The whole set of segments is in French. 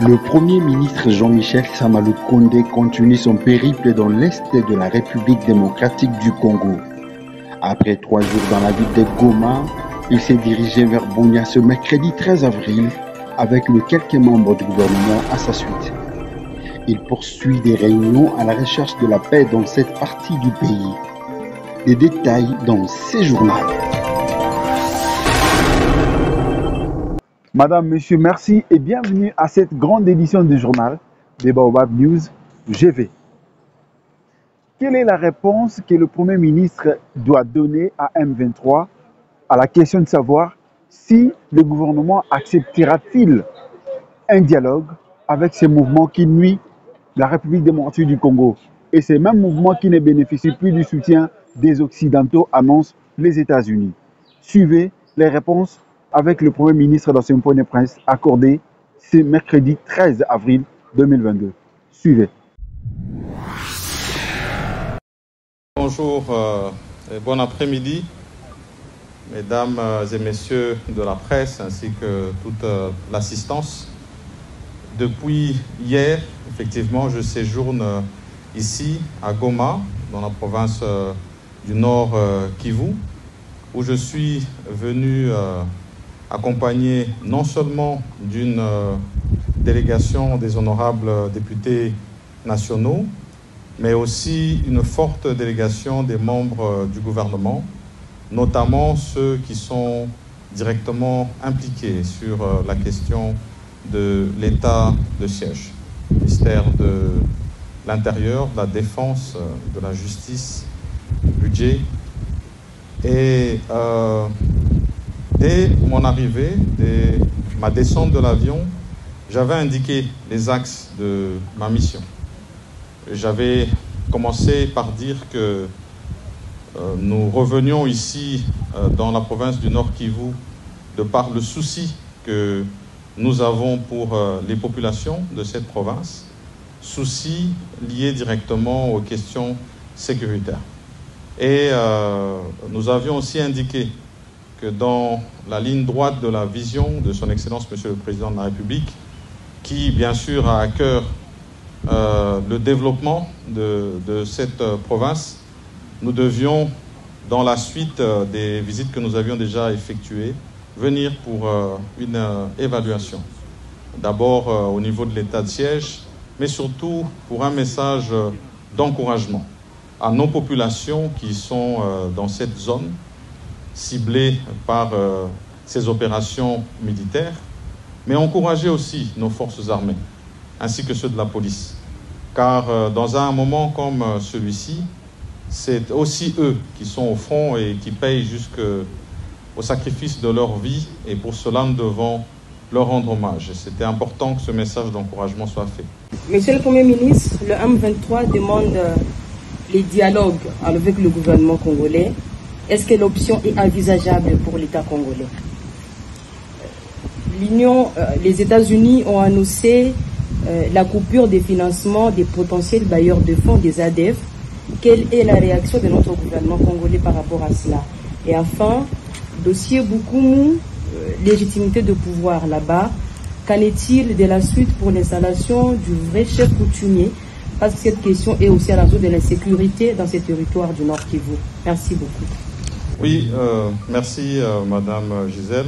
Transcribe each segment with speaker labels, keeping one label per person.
Speaker 1: Le Premier ministre Jean-Michel Sama Lukonde continue son périple dans l'est de la République démocratique du Congo. Après 3 jours dans la ville de Goma, il s'est dirigé vers Bunia ce mercredi 13 avril avec quelques membres du gouvernement à sa suite. Il poursuit des réunions à la recherche de la paix dans cette partie du pays. Des détails dans ces journaux.
Speaker 2: Madame, Monsieur, merci et bienvenue à cette grande édition du journal des Baobab News GV. Quelle est la réponse que le Premier ministre doit donner à M23 à la question de savoir si le gouvernement acceptera-t-il un dialogue avec ces mouvements qui nuisent la République démocratique du Congo et ces mêmes mouvements qui ne bénéficient plus du soutien des Occidentaux, annoncent les États-Unis. Suivez les réponses avec le Premier ministre dans son point de presse accordé ce mercredi 13 avril 2022. Suivez.
Speaker 3: Bonjour et bon après-midi, mesdames et messieurs de la presse ainsi que toute l'assistance. Depuis hier, effectivement, je séjourne ici à Goma, dans la province du Nord Kivu, où je suis venu accompagné non seulement d'une délégation des honorables députés nationaux, mais aussi une forte délégation des membres du gouvernement, notamment ceux qui sont directement impliqués sur la question de l'état de siège. Le ministère de l'Intérieur, de la Défense, de la Justice, du Budget. Et dès mon arrivée, dès ma descente de l'avion, j'avais indiqué les axes de ma mission. J'avais commencé par dire que nous revenions ici dans la province du Nord Kivu de par le souci que nous avons pour les populations de cette province, souci liés directement aux questions sécuritaires. Et nous avions aussi indiqué que dans la ligne droite de la vision de son Excellence Monsieur le Président de la République, qui bien sûr a à cœur le développement de cette province, nous devions, dans la suite des visites que nous avions déjà effectuées, venir pour une évaluation. D'abord au niveau de l'état de siège, mais surtout pour un message d'encouragement à nos populations qui sont dans cette zone, ciblées par ces opérations militaires, mais encourager aussi nos forces armées, ainsi que ceux de la police. Car dans un moment comme celui-ci, c'est aussi eux qui sont au front et qui payent jusqu'au sacrifice de leur vie, et pour cela nous devons leur rendre hommage. C'était important que ce message d'encouragement soit fait.
Speaker 4: Monsieur le Premier ministre, le M23 demande les dialogues avec le gouvernement congolais. Est-ce que l'option est envisageable pour l'État congolais? Les États-Unis ont annoncé la coupure des financements des potentiels bailleurs de fonds des ADF. Quelle est la réaction de notre gouvernement congolais par rapport à cela? Et enfin, dossier Boukoumou, légitimité de pouvoir là-bas, qu'en est-il de la suite pour l'installation du vrai chef coutumier? Parce que cette question est aussi à la zone de l'insécurité dans ces territoires du Nord Kivu. Merci beaucoup.
Speaker 3: Oui, merci Madame Gisèle.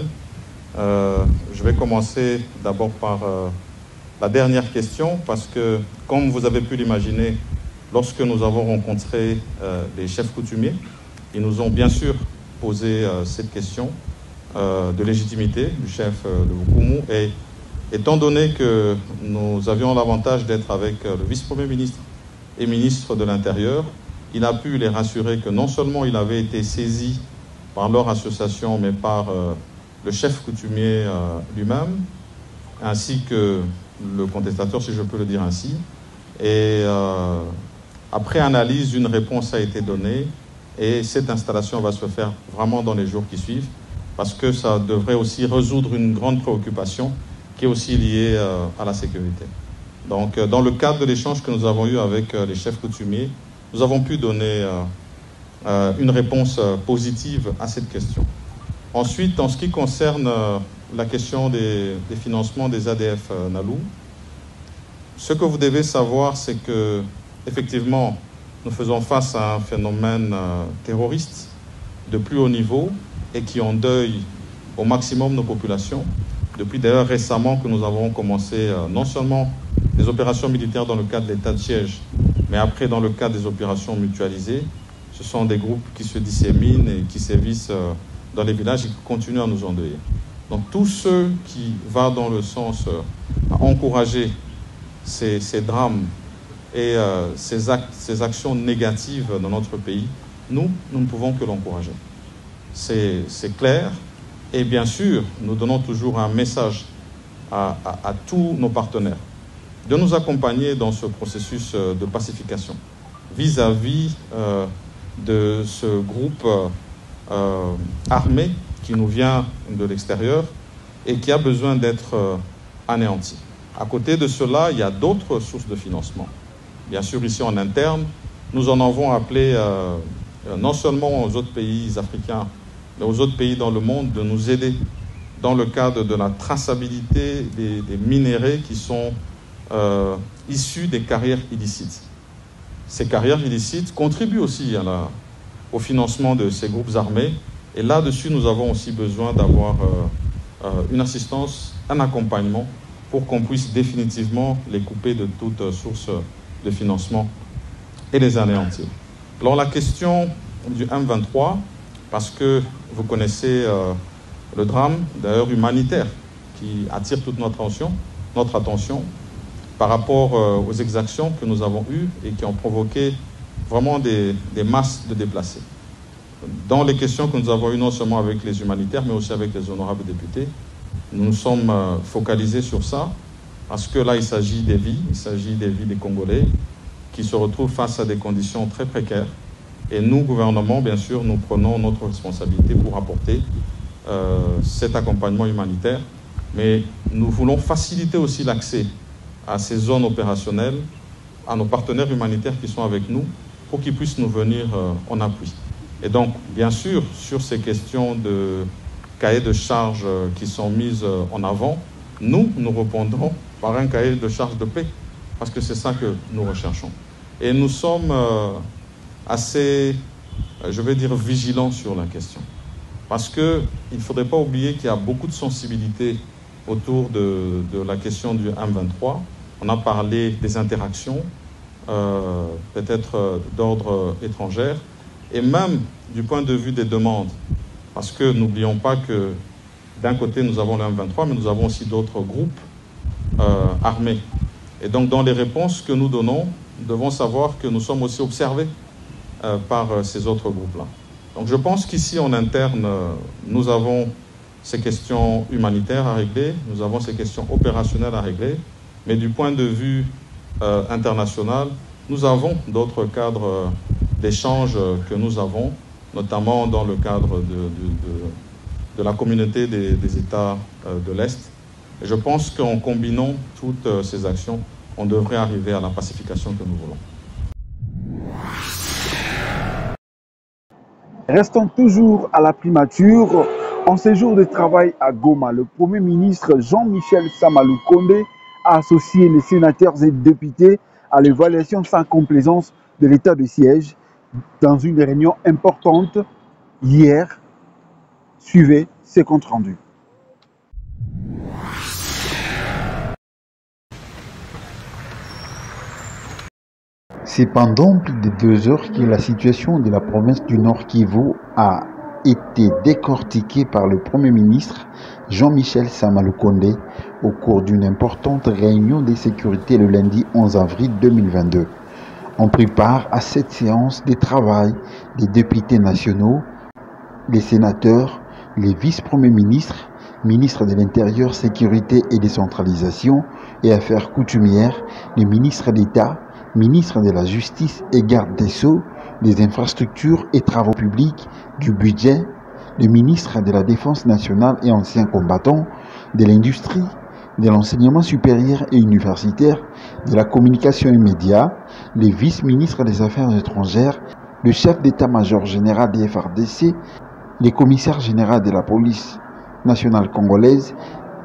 Speaker 3: Je vais commencer d'abord par la dernière question, parce que, comme vous avez pu l'imaginer, lorsque nous avons rencontré les chefs coutumiers, ils nous ont bien sûr posé cette question de légitimité du chef de Boukoumou. Et étant donné que nous avions l'avantage d'être avec le vice-premier ministre et ministre de l'Intérieur, il a pu les rassurer que non seulement il avait été saisi par leur association, mais par le chef coutumier lui-même, ainsi que le contestateur, si je peux le dire ainsi. Et après analyse, une réponse a été donnée, et cette installation va se faire vraiment dans les jours qui suivent, parce que ça devrait aussi résoudre une grande préoccupation qui est aussi liée à la sécurité. Donc, dans le cadre de l'échange que nous avons eu avec les chefs coutumiers, nous avons pu donner une réponse positive à cette question. Ensuite, en ce qui concerne la question des financements des ADF Nalou, Ce que vous devez savoir, c'est que, effectivement, nous faisons face à un phénomène terroriste de plus haut niveau et qui endeuille au maximum nos populations. Depuis d'ailleurs récemment que nous avons commencé non seulement des opérations militaires dans le cadre de l'état de siège, mais après dans le cadre des opérations mutualisées. Ce sont des groupes qui se disséminent et qui sévissent dans les villages et qui continuent à nous endeuiller. Donc tous ceux qui vont dans le sens à encourager ces drames et ces actions négatives dans notre pays, nous ne pouvons que l'encourager. C'est clair. Et bien sûr, nous donnons toujours un message à tous nos partenaires de nous accompagner dans ce processus de pacification vis-à-vis de ce groupe armé qui nous vient de l'extérieur et qui a besoin d'être anéanti. À côté de cela, il y a d'autres sources de financement. Bien sûr, ici en interne, nous en avons appelé non seulement aux autres pays africains, mais aux autres pays dans le monde de nous aider dans le cadre de la traçabilité des minéraux qui sont issus des carrières illicites. Ces carrières illicites contribuent aussi au financement de ces groupes armés. Et là-dessus, nous avons aussi besoin d'avoir une assistance, un accompagnement pour qu'on puisse définitivement les couper de toute source de financement et les anéantir. Alors la question du M23, parce que vous connaissez le drame, d'ailleurs humanitaire, qui attire toute notre attention par rapport aux exactions que nous avons eues et qui ont provoqué vraiment des masses de déplacés. Dans les questions que nous avons eues, non seulement avec les humanitaires, mais aussi avec les honorables députés, nous nous sommes focalisés sur ça, parce que là, il s'agit des vies des Congolais, qui se retrouvent face à des conditions très précaires. Et nous, gouvernement, bien sûr, nous prenons notre responsabilité pour apporter cet accompagnement humanitaire. Mais nous voulons faciliter aussi l'accès à ces zones opérationnelles, à nos partenaires humanitaires qui sont avec nous, pour qu'ils puissent nous venir en appui. Et donc, bien sûr, sur ces questions de cahiers de charges qui sont mises en avant, nous répondrons par un cahier de charges de paix, parce que c'est ça que nous recherchons. Et nous sommes assez, je vais dire, vigilants sur la question. Parce qu'il ne faudrait pas oublier qu'il y a beaucoup de sensibilité autour de la question du M23. On a parlé des interactions, peut-être d'ordre étranger, et même du point de vue des demandes. Parce que n'oublions pas que d'un côté, nous avons le M23, mais nous avons aussi d'autres groupes armés. Et donc, dans les réponses que nous donnons, nous devons savoir que nous sommes aussi observés par ces autres groupes-là. Donc, je pense qu'ici, en interne, nous avons ces questions humanitaires à régler, nous avons ces questions opérationnelles à régler, mais du point de vue international, nous avons d'autres cadres d'échange que nous avons, notamment dans le cadre de la communauté des États de l'Est. Et je pense qu'en combinant toutes ces actions, on devrait arriver à la pacification que nous voulons.
Speaker 2: Restons toujours à la primature. En séjour de travail à Goma, le Premier ministre Jean-Michel Sama Lukonde a associé les sénateurs et députés à l'évaluation sans complaisance de l'état de siège dans une réunion importante hier. Suivez ces comptes rendus.
Speaker 1: C'est pendant plus de 2 heures que la situation de la province du Nord Kivu a été décortiquée par le Premier ministre Jean-Michel Sama Lukonde au cours d'une importante réunion de sécurité le lundi 11 avril 2022. On prit part à cette séance de travail des députés nationaux, les sénateurs, les vice-premiers ministres, ministres de l'Intérieur, Sécurité et Décentralisation et Affaires coutumières, les ministres d'État, ministre de la Justice et garde des Sceaux, des Infrastructures et Travaux Publics, du Budget, le ministre de la Défense nationale et anciens combattants, de l'Industrie, de l'Enseignement supérieur et universitaire, de la Communication et Médias, les vice-ministres des Affaires étrangères, le chef d'état-major général des FARDC, les commissaires généraux de la police nationale congolaise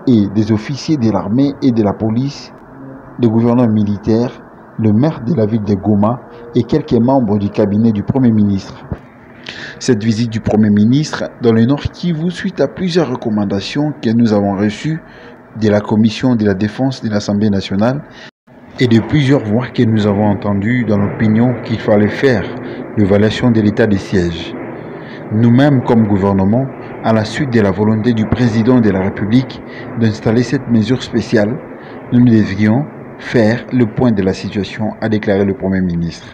Speaker 1: et des officiers de l'armée et de la police le gouverneur militaire, le maire de la ville de Goma et quelques membres du cabinet du Premier ministre. Cette visite du Premier ministre dans le Nord Kivu suite à plusieurs recommandations que nous avons reçues de la Commission de la Défense de l'Assemblée nationale et de plusieurs voix que nous avons entendues dans l'opinion qu'il fallait faire l'évaluation de l'état de siège. Nous-mêmes, comme gouvernement, à la suite de la volonté du président de la République d'installer cette mesure spéciale, nous devrions faire le point de la situation, a déclaré le Premier ministre.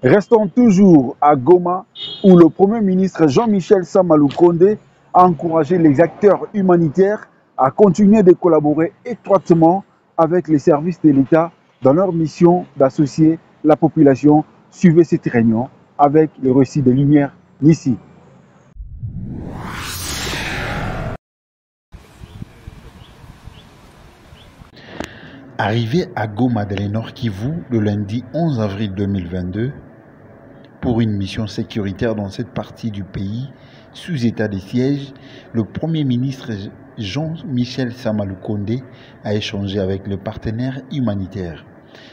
Speaker 2: Restons toujours à Goma, où le Premier ministre Jean-Michel Sama Lukonde a encouragé les acteurs humanitaires à continuer de collaborer étroitement avec les services de l'État dans leur mission d'associer la population. Suivez cette réunion avec le récit de Lumière Nissi.
Speaker 1: Arrivé à Goma dans le Nord Kivu le lundi 11 avril 2022, pour une mission sécuritaire dans cette partie du pays, sous état de siège, le Premier ministre Jean-Michel Sama Lukonde a échangé avec le partenaire humanitaire.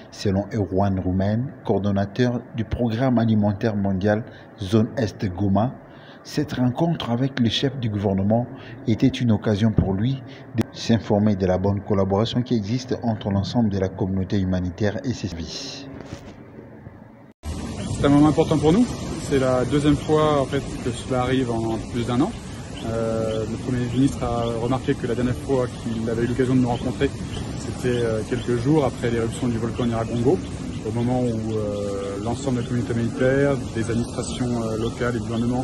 Speaker 1: Selon Erwan Roumen, coordonnateur du Programme alimentaire mondial Zone Est Goma, cette rencontre avec le chef du gouvernement était une occasion pour lui de s'informer de la bonne collaboration qui existe entre l'ensemble de la communauté humanitaire et ses services.
Speaker 5: C'est un moment important pour nous. C'est la deuxième fois en fait, que cela arrive en plus d'un an. Le Premier ministre a remarqué que la dernière fois qu'il avait eu l'occasion de nous rencontrer, c'était quelques jours après l'éruption du volcan Nyiragongo, au moment où l'ensemble de la communauté humanitaire, des administrations locales et du gouvernement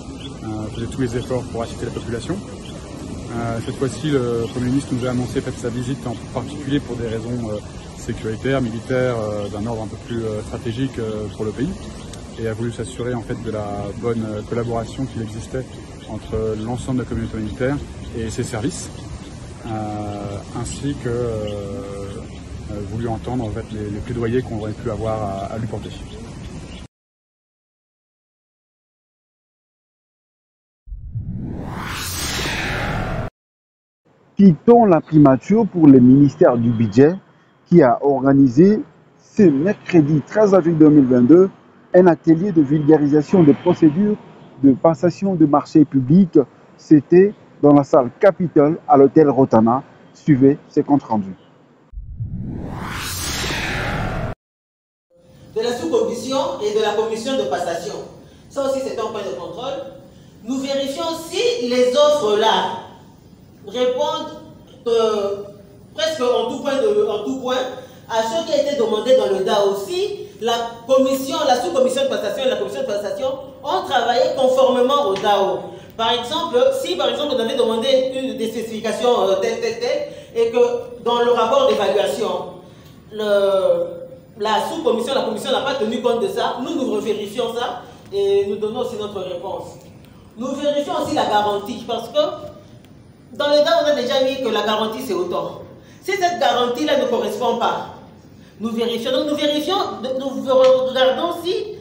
Speaker 5: faisaient tous les efforts pour assister la population. Cette fois-ci, le Premier ministre nous a annoncé sa visite en particulier pour des raisons sécuritaires, militaires, d'un ordre un peu plus stratégique pour le pays, et a voulu s'assurer en fait de la bonne collaboration qu'il existait entre l'ensemble de la communauté humanitaire et ses services, ainsi que voulu entendre en fait, les plaidoyers qu'on aurait pu avoir à lui porter.
Speaker 2: Quittons la primature pour le ministère du Budget qui a organisé ce mercredi 13 avril 2022 un atelier de vulgarisation des procédures de passation de marchés publics. C'était dans la salle Capitole à l'hôtel Rotana. Suivez ces comptes rendus.
Speaker 6: De la sous-commission et de la commission de passation. Ça aussi, c'est un point de contrôle. Nous vérifions si les offres là répondent presque en tout point à ce qui a été demandé dans le DAO aussi. La sous-commission de passation et la commission de passation ont travaillé conformément au DAO. Par exemple, si par exemple vous avez demandé des spécifications telle, et que dans le rapport d'évaluation, la sous-commission, la commission n'a pas tenu compte de ça, nous revérifions ça et nous donnons aussi notre réponse. Nous vérifions aussi la garantie parce que dans le DAO, on a déjà mis que la garantie c'est autant. Si cette garantie-là ne correspond pas, nous vérifions. Donc nous regardons si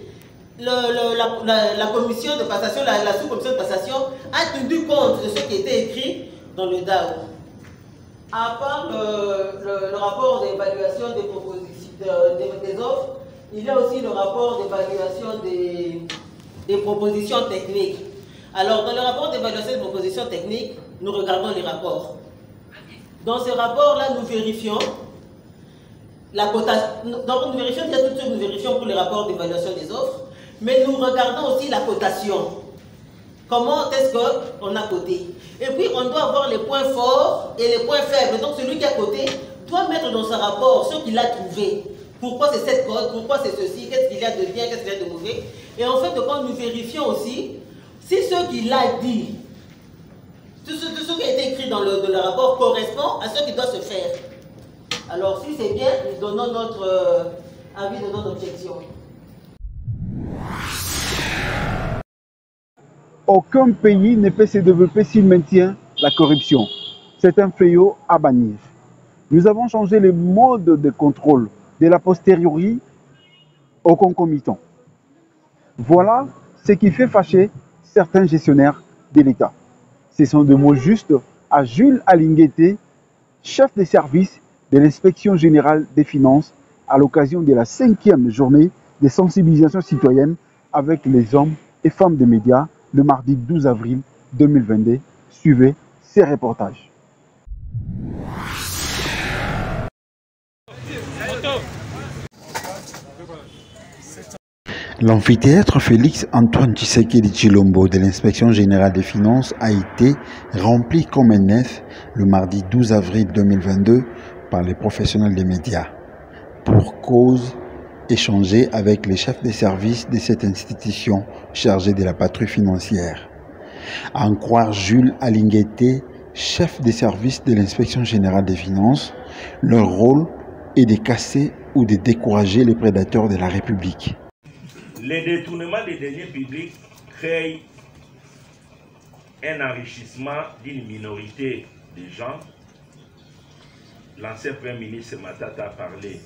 Speaker 6: la commission de passation, la sous-commission de passation a tenu compte de ce qui était écrit dans le DAO. À part le rapport d'évaluation des propositions des offres, il y a aussi le rapport d'évaluation des propositions techniques. Alors dans le rapport d'évaluation des propositions techniques, nous regardons les rapports. Dans ce rapport-là, nous vérifions la cotation. Donc nous vérifions déjà tout de suite, nous vérifions pour les rapports d'évaluation des offres, mais nous regardons aussi la cotation. Comment est-ce qu'on a coté? Et puis on doit avoir les points forts et les points faibles. Donc celui qui a coté doit mettre dans son rapport ce qu'il a trouvé. Pourquoi c'est cette cote, pourquoi c'est ceci, qu'est-ce qu'il y a de bien, qu'est-ce qu'il y a de mauvais. Et en fait, quand nous vérifions aussi si ce qu'il a dit, tout ce qui a été écrit dans le rapport correspond à ce qui doit se faire. Alors si c'est bien, nous donnons notre avis de non-objection.
Speaker 2: Aucun pays ne peut se développer s'il maintient la corruption. C'est un fléau à bannir. Nous avons changé le mode de contrôle de la posteriori au concomitant. Voilà ce qui fait fâcher certains gestionnaires de l'État. Ce sont des mots justes à Jules Alinguete, chef de service de l'Inspection générale des finances, à l'occasion de la 5e journée de sensibilisation citoyenne avec les hommes et femmes des médias le mardi 12 avril 2022. Suivez ces reportages.
Speaker 1: L'amphithéâtre Félix-Antoine Tshisekedi Tshilombo de l'Inspection générale des finances a été rempli comme un nef le mardi 12 avril 2022 par les professionnels des médias pour cause échanger avec les chefs des services de cette institution chargée de la patrouille financière. À en croire Jules Alinguete, chef des services de l'Inspection générale des finances, leur rôle est de casser ou de décourager les prédateurs de la République.
Speaker 7: Le détournement des deniers publics crée un enrichissement d'une minorité de gens. L'ancien Premier ministre Matata a parlé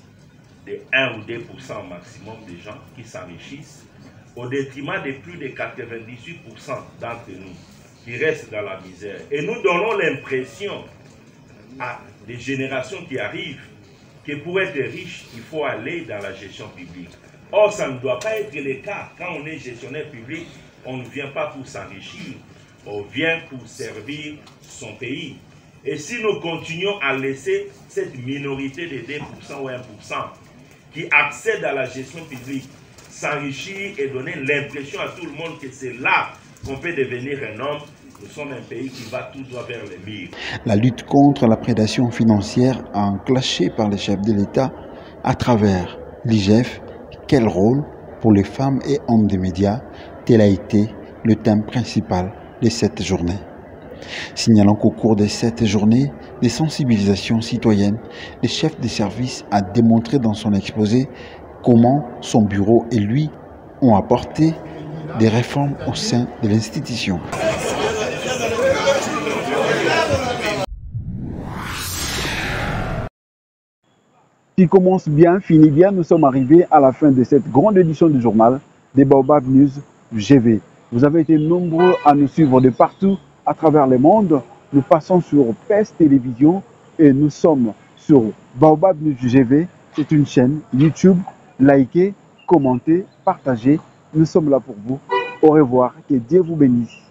Speaker 7: de 1 ou 2% maximum de gens qui s'enrichissent au détriment de plus de 98% d'entre nous qui restent dans la misère. Et nous donnons l'impression à des générations qui arrivent que pour être riche, il faut aller dans la gestion publique. Or, ça ne doit pas être le cas. Quand on est gestionnaire public, on ne vient pas pour s'enrichir, on vient pour servir son pays. Et si nous continuons à laisser cette minorité de 2% ou 1% qui accède à la gestion publique s'enrichir et donner l'impression à tout le monde que c'est là qu'on peut devenir un homme, nous sommes un pays qui va tout droit vers le mur.
Speaker 1: La lutte contre la prédation financière enclenchée par les chefs de l'État à travers l'IGF. Quel rôle pour les femmes et hommes des médias? Tel a été le thème principal de cette journée. Signalant qu'au cours de cette journée de sensibilisation citoyenne, le chef des services a démontré dans son exposé comment son bureau et lui ont apporté des réformes au sein de l'institution.
Speaker 2: Qui commence bien, finit bien, nous sommes arrivés à la fin de cette grande édition du journal des Baobab News GV. Vous avez été nombreux à nous suivre de partout à travers le monde. Nous passons sur PES Télévision et nous sommes sur Baobab News GV. C'est une chaîne YouTube. Likez, commentez, partagez. Nous sommes là pour vous. Au revoir. Que Dieu vous bénisse.